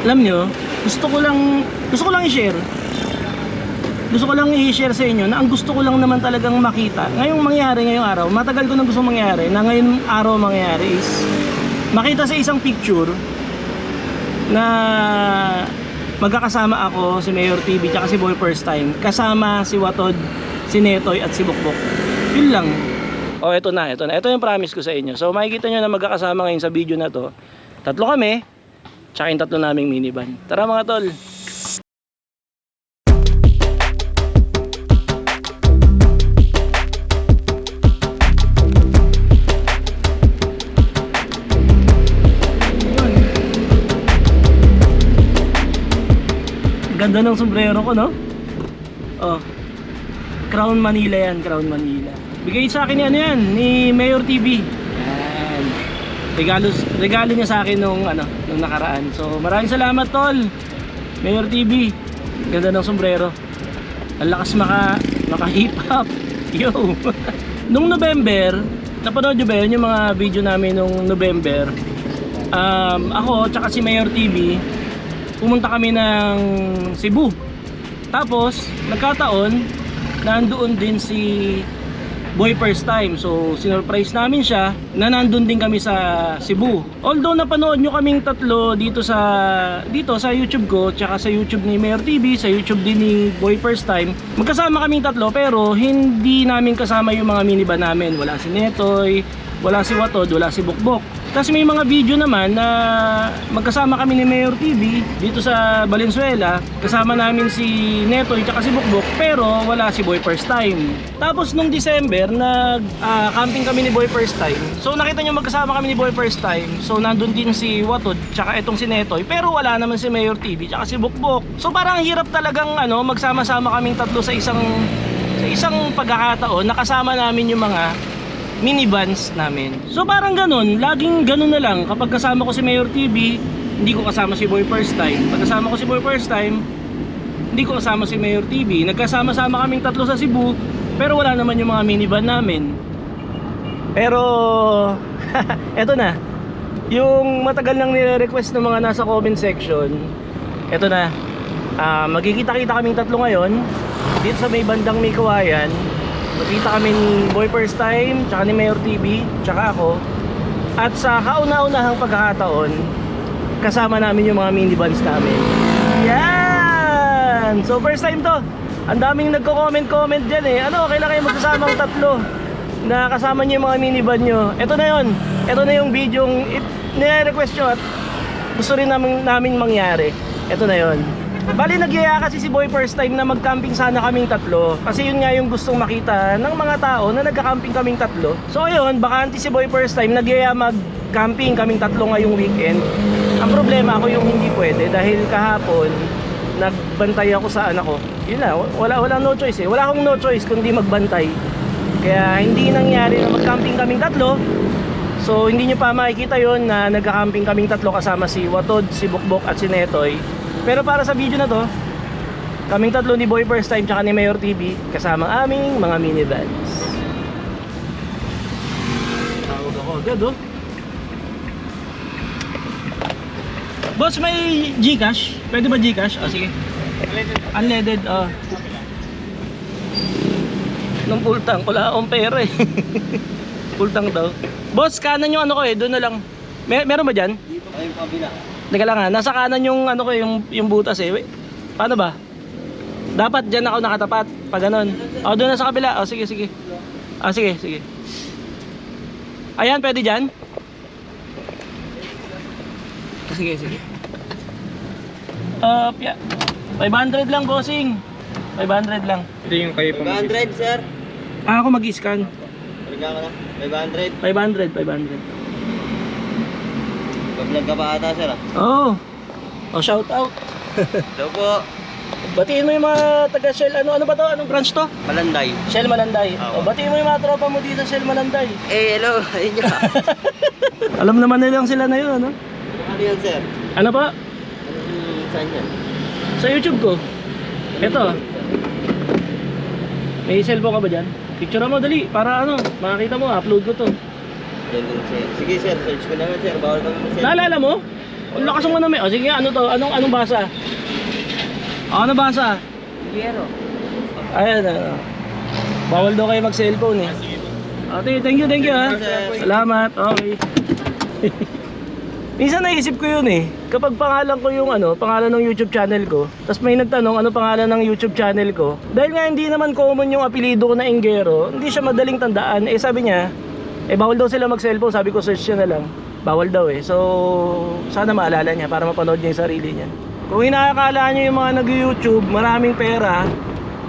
Alam nyo, gusto ko lang i-share. Gusto ko lang i-share sa inyo na ang gusto ko lang naman talagang makita. Ngayong mangyari, ngayong araw, matagal ko na gusto mangyari, na ngayong araw mangyari is makita sa isang picture na magkakasama ako, si Mayor TV, tsaka si Boy First Time. Kasama si Watod, si Netoy at si Bukbok. Yun lang. Oh, ito na. Ito yung promise ko sa inyo. So makikita nyo na magkakasama ngayon sa video na to. Tatlo kami, tsaka yung tatlo naming minivan. Tara mga tol. Ganda ng sombrero ko, no? Oh. Crown Manila yan, Crown Manila. Bigay sa akin yan, ni Mayor TV. Yan. Regalo niya sa akin nung nakaraan. So, maraming salamat, tol. Mayor TV. Ganda ng sombrero. Ang lakas maka-hip hop. Yo. Nung November, napanood nyo ba yun, yung mga video namin nung November? Ako, tsaka si Mayor TV, pumunta kami ng Cebu. Tapos, nagkataon, nandoon din si Boy First Time. So, sinurprise namin siya na nandun din kami sa Cebu. Although napanood nyo kaming tatlo dito sa YouTube ko, tsaka sa YouTube ni Mayor TV, sa YouTube din ni Boy First Time, magkasama kaming tatlo pero hindi namin kasama yung mga minivan namin. Wala si Netoy, wala si Watod, wala si Bukbok. Kasi may mga video naman na magkasama kami ni Mayor TV dito sa Valenzuela. Kasama namin si Netoy at si Bukbok pero wala si Boy First Time. Tapos nung December camping kami ni Boy First Time. So nakita nyo magkasama kami ni Boy First Time. So nandun din si Watod tsaka itong si Netoy pero wala naman si Mayor TV tsaka si Bukbok. So parang hirap talagang magsama-sama kaming tatlo sa isang pagkakataon. Nakasama namin yung mga minivans namin. So parang ganun, laging ganun na lang. Kapag kasama ko si Mayor TV, hindi ko kasama si Boy First Time. Pag kasama ko si Boy First Time, hindi ko kasama si Mayor TV. Nagkasama-sama kaming tatlo sa Cebu, pero wala naman yung mga minivan namin. Pero eto na. Yung matagal nang nire-request ng mga nasa comment section, eto na. Magkikita-kita kaming tatlo ngayon dito sa may bandang may kawayan. Magkita kami ni Boy First Time, tsaka ni Mayor TV, tsaka ako. At sa kauna-unahang pagkakataon, kasama namin yung mga minivans namin. Yan! So first time to. Ang daming nagko-comment dyan eh. Kailan kayo magkasamang tatlo na kasama nyo yung mga minivan nyo? Ito na yun. Ito na yung video nire-request nyo at gusto rin namin mangyari. Ito na yun. Bali nagyaya kasi si Boy First Time na mag-camping sana kaming tatlo. Kasi yun nga yung gustong makita ng mga tao na nagka-camping kaming tatlo. So ayun, bakante si Boy First Time, nagyaya mag-camping kaming tatlo ngayong weekend. Ang problema ako yung hindi pwede dahil kahapon nagbantay ako sa anak ko. Yun na, wala no choice eh. Wala akong no choice kundi magbantay. Kaya hindi nangyari na mag-camping kaming tatlo. So hindi nyo pa makikita yun na nagka-camping kaming tatlo kasama si Watod, si Bukbok at si Netoy. Pero para sa video na to, kaming tatlo ni Boy First Time tsaka ni Mayor TV kasama aming mga minivans. Tawag ako agad oh. Boss, may Gcash? Pwede ba Gcash? Oh, sige. Unleaded, oh. Nung full tank, wala akong pera eh. Full tank daw. Boss, kanan yung ko eh, doon na lang. Meron ba dyan? Dito kayo kabila. Teka lang ha, nasa kanan yung ko yung butas eh. Wait, paano ba? Dapat dyan ako nakatapat pag ganun. O doon na sa kabila. O sige. Sige. Ayan, pwede dyan? Sige. Yeah. 500 lang bossing. 500 lang. Ito yung kayo pang 500 sir. Ako mag-scan. Balikan ka na. 500. 500. Pag-vlog ka pa ata sir ah. Oo. Oh, shout out. Hello po. Batiin mo yung mga taga Shell. Ano ba to? Anong branch to? Malanday. Shell Malanday. Oo. Batiin mo yung mga tropa mo dito sa Shell Malanday. Hello. Ayun nyo. Alam naman nilang sila na yun, ano? Ano yan sir? Ano pa? Saan yan? Sa YouTube ko. Ito. May cellphone ka ba dyan? Picture mo dali para makakita mo, upload ko to. Sige sir, search ko naman sir. Bawal kami mag-sir. Naalala mo? Ang lakas mo naman. O sige, ano to? Anong basa? Ano basa? Yero. Ayan, bawal daw kayo mag-cellphone eh. Ate, thank you ha. Salamat. Okay. Minsan naisip ko yun eh. Kapag pangalan ko yung pangalan ng YouTube channel ko, tapos may nagtanong ano pangalan ng YouTube channel ko, dahil nga hindi naman common yung apelido ko na Inggero, hindi siya madaling tandaan. Eh sabi niya, bawal daw sila mag-cellphone. Sabi ko, search niya na lang. Bawal daw eh. So, sana maalala niya para mapanood niya yung sarili niya. Kung hinakakala niyo yung mga nag-YouTube, maraming pera,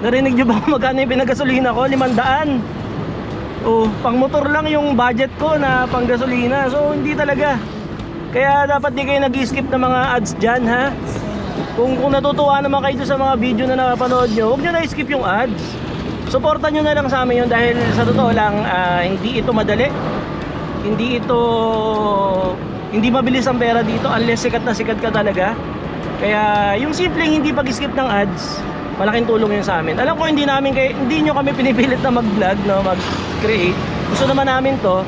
narinig niyo ba magkano yung pinagasolina ko? 500. Oh, pang motor lang yung budget ko na pang gasolina. So, hindi talaga. Kaya dapat di kayo nag-skip ng mga ads dyan, ha? Kung natutuwa naman kayo sa mga video na napapanood nyo, huwag nyo na-skip yung ads. Supportan nyo na lang sa amin yun dahil sa totoo lang, hindi ito madali. Hindi mabilis ang pera dito unless sikat na sikat ka talaga. Kaya yung simpleng hindi pag-skip ng ads, malaking tulong yun sa amin. Alam ko hindi nyo kami pinipilit na mag-vlog, no, mag-create. Gusto naman namin to.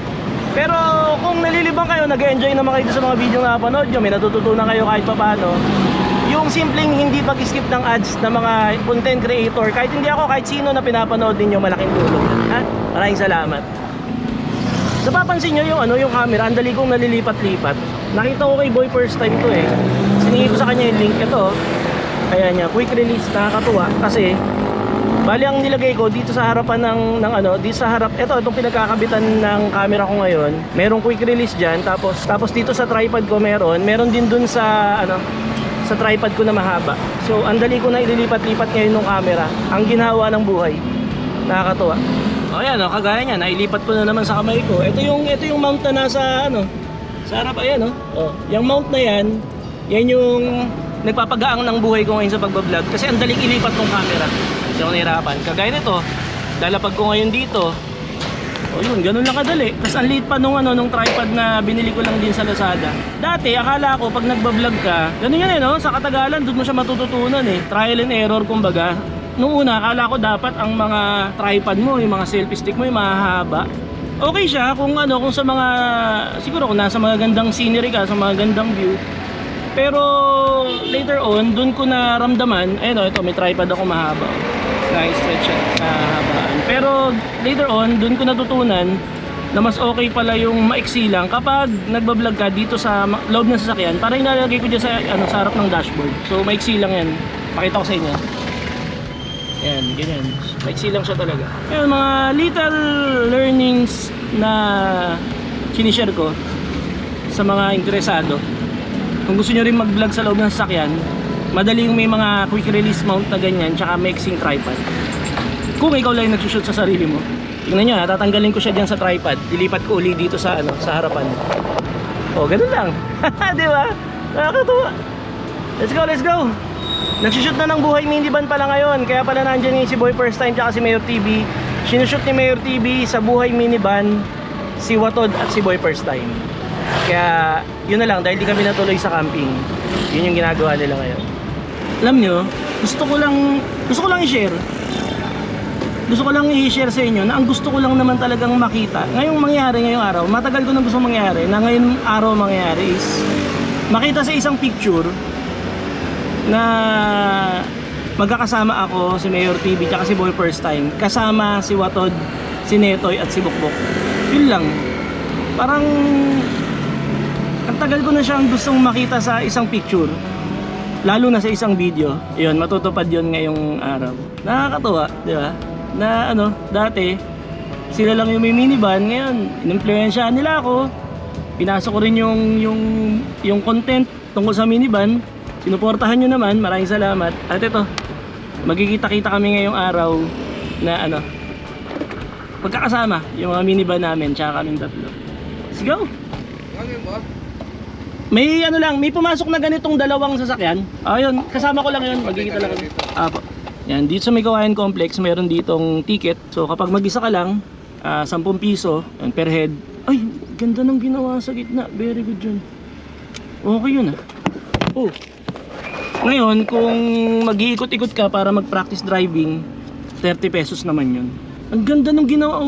Pero kung nalilibang kayo, nag-enjoy naman kayo sa mga video na napanood nyo, may natututunan kayo kahit paano, yung simpleng hindi pag-skip ng ads ng mga content creator, kahit hindi ako, kahit sino na pinapanood ninyo, malaking tulong. Ha? Maraming salamat. Napapansin nyo yung camera, ang dali kong nalilipat-lipat. Nakita ko kay Boy first time to eh. Siningi ko sa kanya yung link, ito. Kaya niya, quick release, nakakatuwa kasi bali ang nilagay ko dito sa harapan dito sa harap, itong pinagkakabitan ng camera ko ngayon. Merong quick release diyan, tapos dito sa tripod ko meron din dun sa sa tripod ko na mahaba. So ang dali ko na ililipat-lipat ngayon ng camera. Ang ginawa ng buhay. Nakakatuwa. Oh yan, kagaya niya, nailipat ko na naman sa kamay ko. Ito yung mount na nasa sa harap, ayan oh. Yung mount na yan yung nagpapagaang ng buhay ko ngayon sa pagbablog kasi ang daling ilipat ng camera. Hindi ako nahirapan. Kagaya nito, lalapag ko ngayon dito. O yun, ganun lang kadali. Tapos ang liit pa nung tripod na binili ko lang din sa Lazada. Dati, akala ko pag nagbablog ka, ganun yan sa katagalan, doon mo siya matututunan eh. Trial and error kumbaga. Nung una, akala ko dapat ang mga tripod mo, yung mga selfie stick mo, yung mahahaba. Okay siya kung sa mga, siguro kung nasa mga gandang scenery ka, sa mga gandang view. Pero later on, dun ko naramdaman, ito may tripod ako mahaba. Na-stretch sa habaan. Pero later on, dun ko natutunan na mas okay pala yung maiksi lang kapag nagbablog ka dito sa loob ng sasakyan. Para inalagay ko dyan sa harap ng dashboard. So maiksi lang yan. Pakita ko sa inyo. Yan, ganyan. Maiksi lang siya talaga. Yan, mga little learnings na sinishare ko sa mga interesado. Kung gusto nyo rin mag-vlog sa loob ng sasakyan, madaling may mga quick release mount na ganyan, tsaka mixing tripod. Kung ikaw lang nagsushoot sa sarili mo, tingnan nyo tatanggalin ko siya dyan sa tripod, dilipat ko uli dito sa harapan. Ganun lang. Diba? Nakakatuwa. Let's go. Nagsushoot na ng buhay minivan pala ngayon, kaya pala nandyan si Boy First Time tsaka si Mayor TV. Sinushoot ni Mayor TV sa buhay minivan si Watod at si Boy First Time. Kaya yun na lang, dahil di kami natuloy sa camping, yun yung ginagawa nila ngayon. Alam nyo, gusto ko lang i-share sa inyo na ang gusto ko lang naman talagang makita ngayong araw, matagal ko nang gusto mangyari, na ngayon araw mangyari is makita sa isang picture na magkakasama ako, si Mayor TV tsaka si Boy First Time, kasama si Watod, si Netoy at si Bukbok. Yun lang, parang ang tagal ko na siyang gustong makita sa isang picture, lalo na sa isang video. Yun, matutupad yun ngayong araw. Nakakatuwa, di ba? Na dati sila lang yung may minivan, ngayon inimpluwensyahan nila ako. Pinasok ko rin yung content tungkol sa minivan. Sinuportahan nyo naman, maraming salamat. At ito, magkikita-kita kami ngayong araw na pagkakasama yung mga minivan namin tsaka kaming tatlo. Let's go! May may pumasok na ganitong dalawang sasakyan. Ayun, kasama ko lang yun, magkikita lang kami. Apo. Yan, dito sa May Kawayan Complex, meron ditong ticket. So kapag mag-isa ka lang, 10 piso per head. Ay, ganda ng ginawa sa gitna. Very good yun. Okay yun Ngayon, kung mag-iikot-ikot ka para mag-practice driving, 30 pesos naman yun. Ang ganda ng ginawa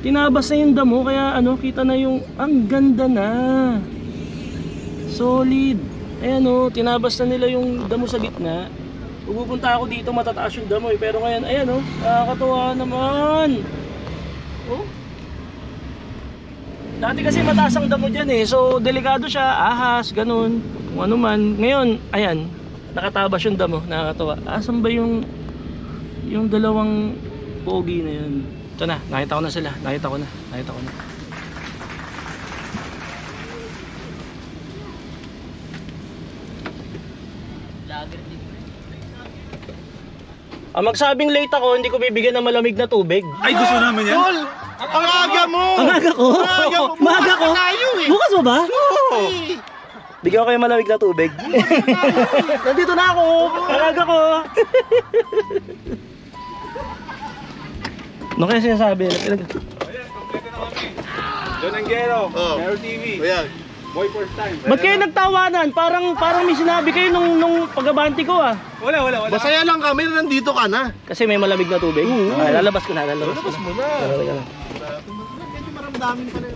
tinabas na yung damo, kaya kita na yung, ang ganda na. Solid. Ayan o, tinabas na nila yung damo sa gitna. Pupunta ako dito, matataas yung damo eh. Pero ngayon, ayan o, nakakatuwa naman. Oh. Dati kasi mataas ang damo dyan eh. So, delikado siya, ahas, ganun. Kung ano man. Ngayon, ayan, nakatabas yung damo, nakakatuwa. Asan ba yung dalawang pogi na yun? Ito na, nakita ko na sila. Nakita ko na. Magsabing late ako, hindi ko bibigyan ng malamig na tubig. Ay, gusto namin yan. Tol! Ang aga mo! Ang aga ko? Aga mo! Maaga ko? Tayo eh! Bukas mo ba? Oo! Bigyan ko kayo malamig na tubig. Nandito na ako! Ang aga ko! Ano kaya sinasabi? Don Angelo, Oh. Mero TV, Ayan. boy first time. Ba't kayo nagtawanan? Parang may sinabi kayo nung pagabanti ko ah. Wala. Masaya lang kami na nandito ka na. Kasi may malamig na tubig. Ay, lalabas ko na. Labas mo na. Lalabas ko na. Medyo maramdamin pa rin.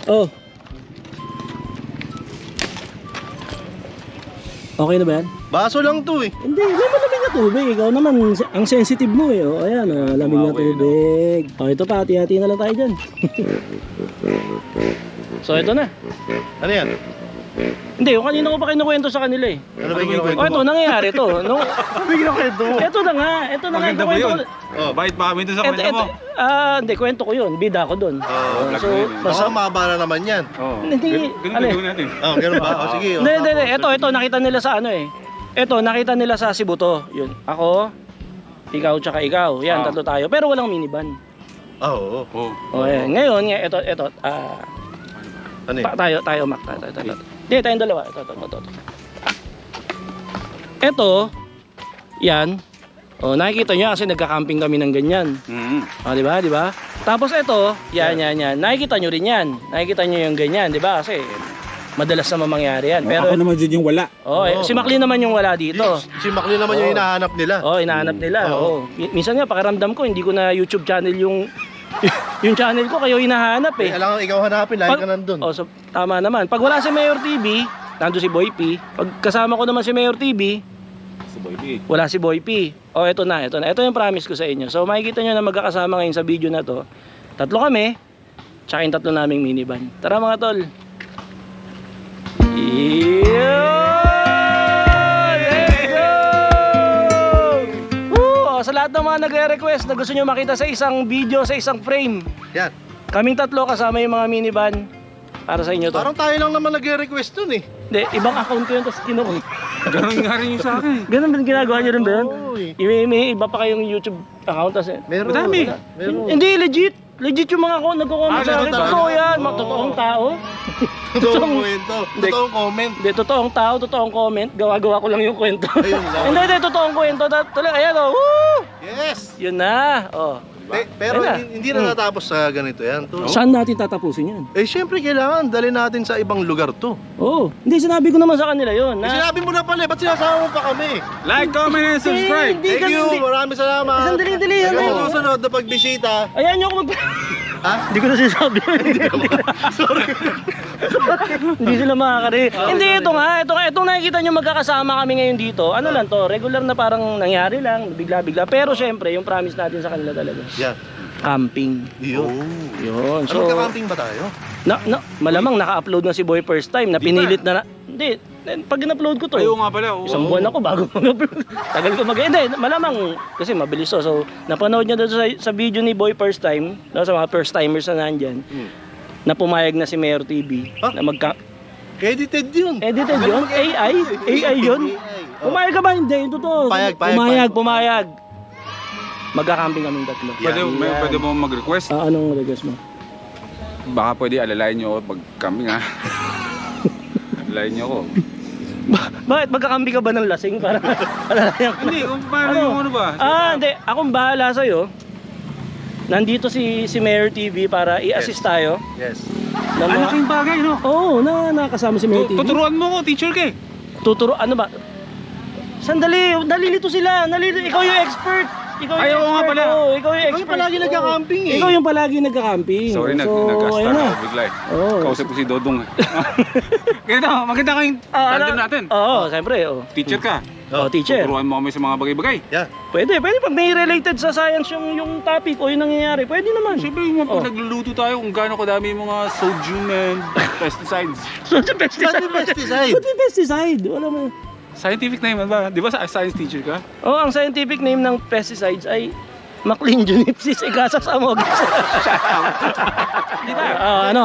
Oh. Okay na ba yan? Baso lang to eh. Hindi, may malamig na tubig. Ikaw naman, ang sensitive mo eh. Oh, ayan, lamig na tubig. Oh, ito pa, hati-hati na lang tayo dyan. So, ito na. Ano yan? Hindi, yung kanina ko pa kinukwento sa kanila eh. Ano ba yung kinukwento Oh, ito, mo? nangyayari to. No? Ano ba yung kinukwento mo? Ito na nga. Maganda ba yun? Oh. Bait pa kami doon sa kwento mo. Hindi, kwento ko yun. Bida ko dun. vlog So, mo yun eh. Baka mababa na naman yan. Oo. Hindi, Ganun ano eh. gagawin natin. Oh, ganun ba? Oh, sige. Hindi. Ito, nakita nila sa ano eh. Ito, nakita nila sa Cebu to. Yun. Ako, ikaw, tsaka ikaw. Yan, tatlo tayo. Pero walang minivan. Oo. Oo. O, yan. Ngayon, ito. Ano eh? Tayo, Mac. Tayo. Hindi, tayong dalawa. Ito. Ito, yan. O, nakikita nyo kasi nagka-camping kami ng ganyan. O, di ba? Tapos ito, yan. Nakikita nyo rin yan. Nakikita nyo yung ganyan, di ba? Kasi madalas naman mangyari yan. Pero, Ako naman dyan yung wala. si Maclean naman yung wala dito. Si Maclean naman yung hinahanap nila. Hinahanap nila. Oo. Minsan nga, pakiramdam ko, hindi ko na YouTube channel yung channel ko, kayo hinahanap eh. Kailangan ikaw hanapin, lagi ka nandun. So, tama naman. Pag wala si Mayor TV, nandun si Boy P. Pag kasama ko naman si Mayor TV, Si Boy B. wala si Boy P. Ito na. Ito yung promise ko sa inyo. So makikita nyo na magkakasama ngayon sa video na to. Tatlo kami, tsaka yung tatlo naming minivan. Tara mga tol. Let's go! Sa lahat ng mga nagre-request na gusto nyo makita sa isang video, sa isang frame, Yan. kaming tatlo kasama yung mga minivan. Para sa inyo to. Parang tayo lang naman nag-request dun eh. Hindi, ibang account ko yun, tapos kinuha. Ganun nga rin yung sa akin. Ganun ba ginagawa nyo rin ba yun? Oo eh. May iba pa kayong YouTube account kasi. Meron. Madami. Meron. Hindi, legit. Legit yung mga account, nagko-comment sa akin. ganun talaga? Totoo yan, mga totoong tao. Totoong kwento. Hindi. Totoong comment. Hindi, totoong tao, totoong comment. Gawa-gawa ko lang yung kwento. Ayun lang. Hindi, totoong kwento. Tuloy, ayan o. Woo! Yes. Yun na. Oh. Pero Ayun na. hindi na natapos sa ganito yan. To. Saan natin tatapusin yan? Eh syempre kailangan dalhin natin sa ibang lugar to. Oo. Hindi, sinabi ko naman sa kanila yun. Eh, sinabi mo na pala, ba't sinasama mo pa kami? Like, comment, and subscribe. Hindi, Thank you, maraming salamat. Isang dali-dali yan. Hanggang sa susunod na pagbisita. Ayan yung mag... Ha? Hindi ko na sinasabi. Sorry. Hindi sila makakari. Hindi, ito nga. Itong nakikita nyo magkakasama kami ngayon dito. Ano lang to, regular na parang nangyari lang, bigla-bigla. Pero syempre, yung promise natin sa kanila talaga. Yan. Camping. Yun. Yun. So, So, magka-camping ba tayo? malamang naka-upload na si Boy first time na pinilit na. Hindi, pag in-upload ko to. Ayaw nga pala. Oo. Isang buwan ako bago mag-upload. Tagal ko hindi, malamang kasi mabilis to. So, napanood niyo doon sa video ni Boy first time, no, sa mga first timers na nandyan, na pumayag na si Mayor TV Huh? na Edited yun. edited yun? AI yun? Oh. Pumayag ka ba? Hindi, yung totoo. Payag. Pumayag. Magka-camping kaming tatlo. Pwede mo mag-request. Anong request mo? Baka pwede alalayan nyo ako pag camping ha. Alalayan nyo ako. Bakit? Magka-camping ka ba ng lasing? Para Hindi, kung paano yung ano ba? Hindi. Akong bahala sa'yo. Nandito si Mayor TV para i-assist tayo. Yes. ng mga- Malaking bagay, no? Oo, nakasama si Mayor TV. Tuturuan mo ko, teacher ka eh. Tuturo, ano ba? Sandali, nalilito sila. Ikaw yung expert. Ikaw yung Ay, oo nga expert. pala. Oo, ikaw yung Ikaw expert. yung palagi nagka-camping eh. Ikaw yung palagi nagka-camping. Sorry, So, nag-start ayun na. ako bigla eh. Oo. Kausap ko si Dodong eh. Ganito, maganda kayong tandem natin. Oo, siyempre. Oo. Teacher ka. Oh, teacher. Turuan mo kami sa mga bagay-bagay. Yeah. Pwede pag may related sa science yung topic o yung nangyayari, pwede naman. Siyempre, yung Oh. nagluluto tayo kung gaano kadami yung mga sodium and pesticides. So, the pesticide. Saan yung pesticide? Ba't may pesticide? Wala mo. Scientific name ba? Di ba science teacher ka? Oh, ang scientific name ng pesticides ay Maclinjunipsis ecasassamog. Ano?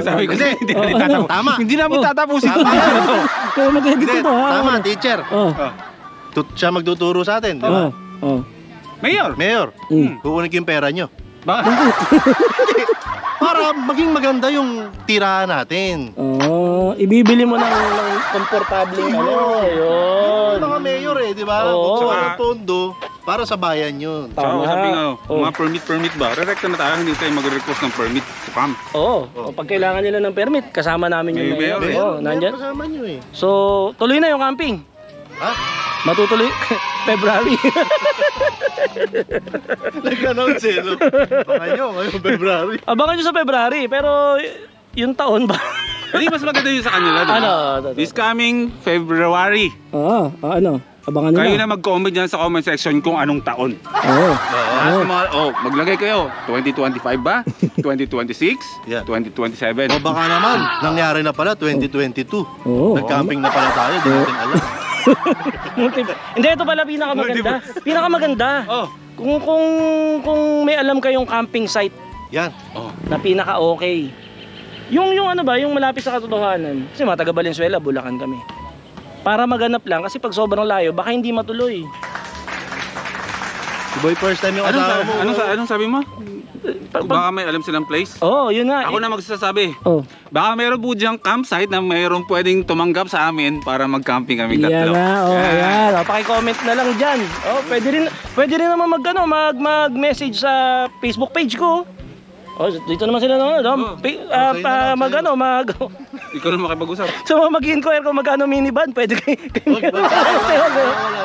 Sabi ko, Hindi. hindi namin tatapusin. Tama. Hindi namin tatapusin. Kaya mag-edit Hindi, ko to, ha? tama, teacher. Oh. Siya magtuturo sa atin, di ba? Oh. Mayor! Mayor, Mm. kukunin ko yung pera nyo. Bakit? Para maging maganda yung tirahan natin. Oh, ibibili mo ng komportableng ano, yun. Mga mayor eh, di ba? Oo. Tsaka ng pondo, para sa bayan yun. Tsaka Tama. sabi nga, Oh. mga permit ba? Re-recta na tayo, hindi tayo mag-request ng permit to camp. Oo, pag kailangan nila ng permit, kasama namin yung May mayor eh. Oo, nandyan. kasama nyo eh. So, tuloy na yung camping. Ha? Matutuloy February. Nag-announce eh, no? Baka nyo, ngayong February. Abangan nyo sa February, pero yung taon ba? Hindi, mas maganda yun sa kanila, di ba? Ano? This coming February, Oo, ano? Abangan kayo nila. na mag-comment dyan sa comment section kung anong taon. Oo. Lahat ng mga, maglagay kayo. 2025 ba? 2026? Yeah. 2027? O baka naman, nangyari na pala 2022. Oo. Nag-camping na pala tayo, di natin alam. Hindi, ito pala pinakamaganda. Pinakamaganda. Oh. Kung may alam kayong camping site Yan. Oh. na pinaka-okay. Yung ano ba, yung malapit sa katotohanan. Kasi mga taga Valenzuela, Bulacan kami. Para maganap lang, kasi pag sobrang layo, baka hindi matuloy. Si Boy, first time yung asawa mo. Anong sabi mo? Baka may alam silang place? Oo, yun nga. Ako na magsasabi. Oh. Baka meron po diyang campsite na mayroong pwedeng tumanggap sa amin para mag-camping kami Yan tatlo. na, ayan. Paki-comment na lang dyan. Pwede rin naman mag-message sa Facebook page ko. Dito naman sila naman. Ikaw na makipag-usap. So mag-inquire kung magkano minivan, pwede kayo.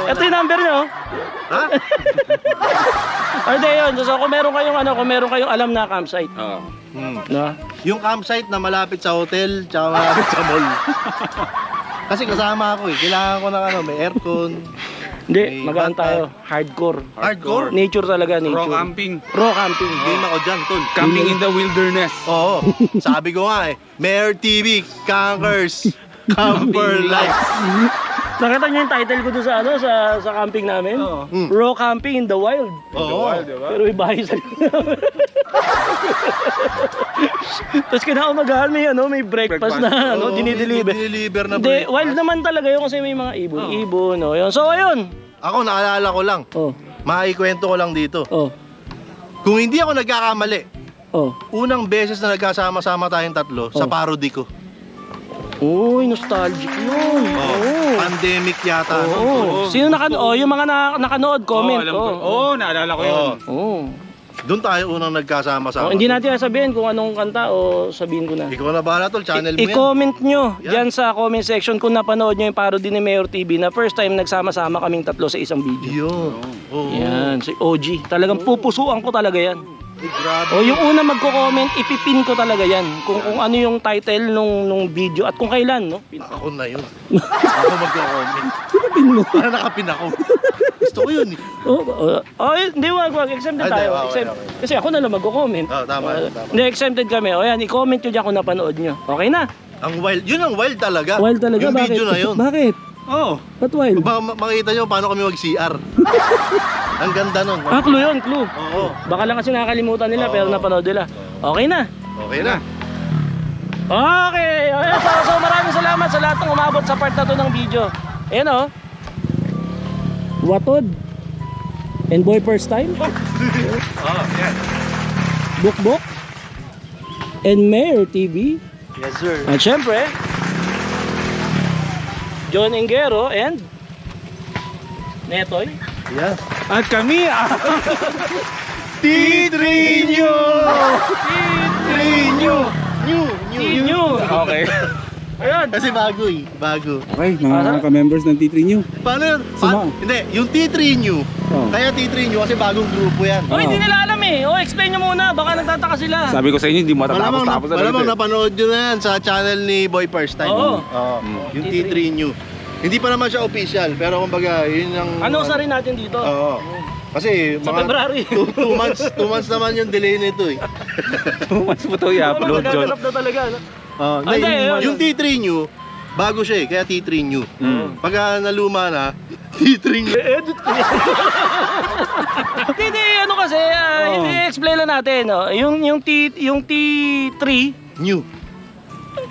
Ito yung number nyo. Ha? Hindi yun. So kung meron kayong alam na campsite. Oo. No? Yung campsite na malapit sa hotel, tsaka malapit sa mall. Kasi kasama ako eh. Kailangan ko ng may aircon. Hindi, May magaan bata. tayo. Hardcore. Hardcore? Nature talaga, nature. Raw camping. Raw camping. Game ako dyan, tol. Camping in the wilderness. Oo. Sabi ko nga eh. Mayor TV, Conquers, Camper Life. Nakita niyo yung title ko doon sa camping namin? Oo. Raw camping in the wild. Oo. Pero may bahay sa Tapos kinaumagahan may breakfast na dinideliver. Dinideliver na Hindi, breakfast. wild naman talaga yun kasi may mga ibon, no. Yun. So ayun. Ako naalala ko lang. Oh. Maikwento ko lang dito. Oh. Kung hindi ako nagkakamali, Oh. unang beses na nagkasama-sama tayong tatlo sa parody ko. Uy, nostalgic yun. Oo. Pandemic yata. Oo. Sino yung mga nakanood, comment. alam ko. Naalala ko yun. Oo. Doon tayo unang nagkasama-sama. Hindi natin sabihin kung anong kanta o sabihin ko na. Ikaw na bahala tol, channel mo yan. I-comment nyo Yan. dyan sa comment section kung napanood nyo yung parody ni Mayor TV na first time nagsama-sama kaming tatlo sa isang video. Yun. Oo. Yan, si OG. Talagang pupusuan ko talaga yan. Ay, grabe. O yung una magko-comment, ipipin ko talaga yan. Kung ano yung title nung video at kung kailan, no? Ako na yun. Ako magko-comment. Pinapin mo. Para nakapin ako. Gusto ko yun eh. Hindi, wag. Exempted Hindi, tayo. okay. Kasi ako na lang magko-comment. Tama. Hindi, exempted kami. O yan, i-comment nyo dyan kung napanood nyo. Okay na? Ang wild, yun ang wild talaga. Wild talaga, yung bakit? video na yun. Bakit? Oo. Ba't wild? Makita nyo paano kami mag-CR. Ang ganda nun. Clue yun, clue. Oo. Baka lang kasi nakakalimutan nila Oo. pero napanood nila. Okay na. Okay na. Okay. Ayan, so maraming salamat sa lahat ng umabot sa part na to ng video. Ayan o. Watod. And boy first time. Yeah. Bukbok. And Mayor TV. Yes sir. At syempre, John Engero and Netoy. Yeah. At kami, Tidrinyo! Tidrinyo! New! New. Okay. Ayun. Kasi bago eh. Bago. Okay, mga ka-members ng T3 New. Paano yun? Suma. Hindi, yung T3 New. Oh. Kaya T3 New kasi bagong grupo yan. Oh, hindi nila alam eh. Oh, explain nyo muna. Baka nagtataka sila. Sabi ko sa inyo, hindi matatapos-tapos na Malamang rin. napanood nyo na yan sa channel ni Boy First Time. Oo. Yung T3 New. Hindi pa naman siya official, pero kumbaga, yun yung... Ano sa rin natin dito? Oo. Kasi Sa February. 2 months naman yung delay nito eh. Mas po ito i-upload, John. Nagaganap na talaga. No? Hindi, Hindi, yun. yung T3 New, bago siya eh, kaya T3 New. Mm. Pagka naluma na, T3 New. Edit ko yan. Hindi, ano kasi, i-explain lang natin. No? Yung T3, New.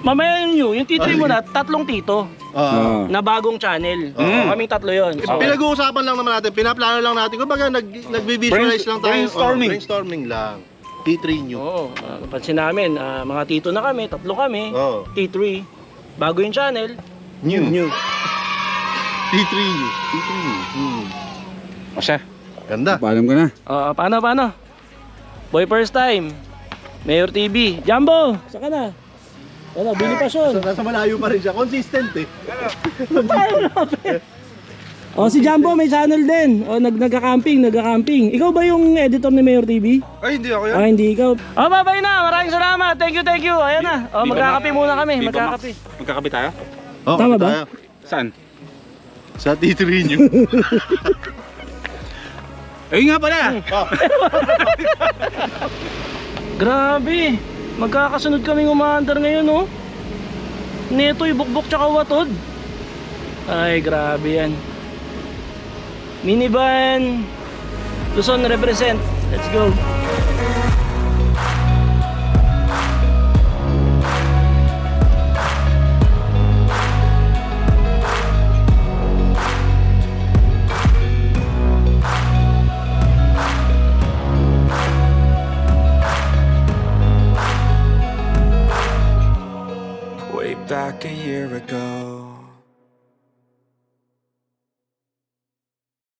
mamaya yung T3 muna, tatlong tito Ah. na bagong channel. Kaming tatlo yun. So, Pinag-uusapan lang naman natin, pinaplano lang natin. Kumbaga nag-visualize lang tayo. Brainstorming. Brainstorming lang. T3 New. Oo, napansin namin, mga tito na kami, tatlo kami, Oo. T3, bago yung channel, New. new. T3 New. O siya, Ganda. paalam ka na. Paano? Boy First Time, Mayor TV, Jumbo, saka na. Ano, Billy Passion. Nasa malayo pa rin siya. Consistent eh. Si Jumbo may channel din. Nagka-camping. Ikaw ba yung editor ni Mayor TV? Ay, hindi ako yan. Hindi ikaw. Bye na. Maraming salamat. Thank you. Ayan na. Magkakape muna kami. Viva Magkakape. Max. Magkakape tayo? Oh, Tama ba? tayo. Saan? Sa T3 New. Ayun nga pala! Grabe. Magkakasunod kaming umaandar ngayon, oh. Neto'y bukbok tsaka watod. Ay, grabe yan. Minivan. Luzon represent. Let's go. Way back a year ago,